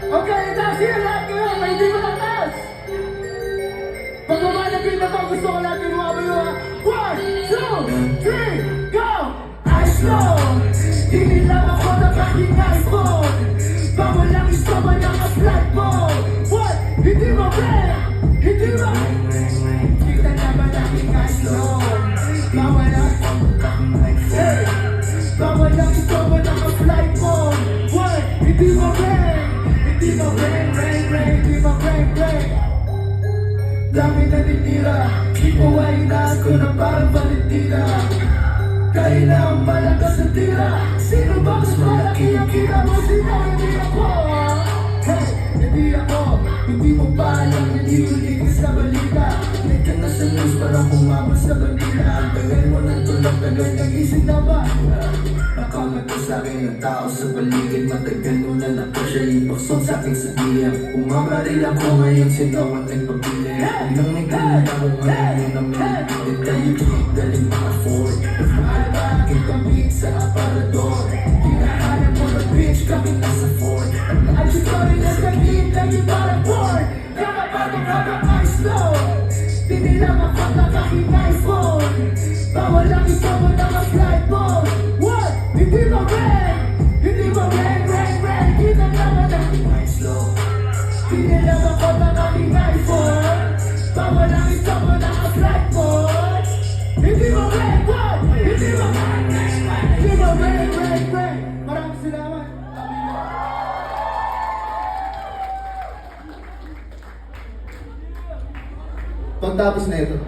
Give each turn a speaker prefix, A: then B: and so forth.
A: Okay, taas yan lahat kayo. May hindi matatas. Pag umalagay na to, gusto ko natin umabayo ha. 1, 2, 3, go! Eyes low. Hindi lang ako nakaking iPhone. Bawal lang isama ng flight mode. What? Hindi mo rin. Hindi mo. Kita naman aking eyes low. Bawal lang. Hey. Bawal lang isama ng flight mode. What? Hindi mo rin. Hindi mo rin. Hindi mo rin. Dami na nitira. Di ko wainas ko na parang Valentina. Kailangan malakas na tira. Sino ba mas malaki ang kita mo? Sino? Hindi ako. Hey, hindi ako. Hindi mo pa alam. Hindi ulit ka sa balita. May ka na sa news parang kumabot sa balita. Ang tagal mo ng tulog. Tagal nagising na ba? Nakamat ko sa'kin ang tao sa paligid. Matagal mo na napasya yung paksong sa'king sabihan. Umabaril ako ngayon. Sino ang nagpapili? Hanggang nagkalit ako ngayon mo na may nagpilit. Tayo galing maka-afford. Aking kambing sa aparador. Hinahanap mo na bitch, kami nasa Ford. At yung story na sabihin, lagi parang bored. Nakapagod habang eyes low. Tinilang ako nakaking iPhone. Bawal lang isama ng flight mode. What? Hindi mo rin. Hindi mo rin. Kita naman aking eyes low. Tinilang ako nakaking iPhone. Bawal lang isama ng flight mode. Hindi mo rin. What? Hindi mo rin. Hindi mo rin. Maraming salamat.
B: Pagtapos na ito,